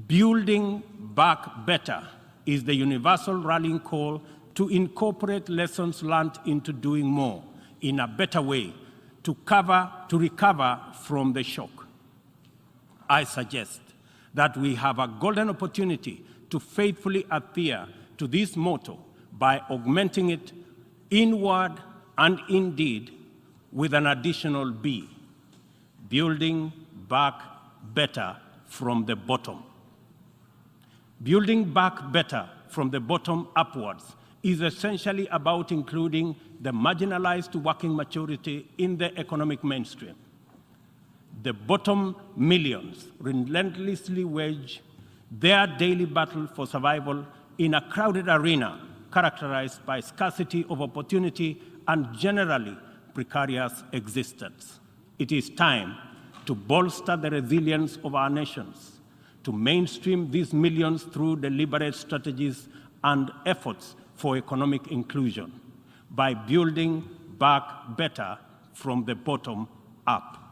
Building back better is the universal rallying call to incorporate lessons learned into doing more in a better way to recover from the shock. I suggest that we have a golden opportunity to faithfully adhere to this motto by augmenting it in word and in deed with an additional B, building back better from the bottom. Building back better from the bottom upwards is essentially about including the marginalized to working majority in the economic mainstream. The bottom millions relentlessly wage their daily battle for survival in a crowded arena characterized by scarcity of opportunity and generally precarious existence. It is time to bolster the resilience of our nations, to mainstream these millions through deliberate strategies and efforts for economic inclusion by building back better from the bottom up.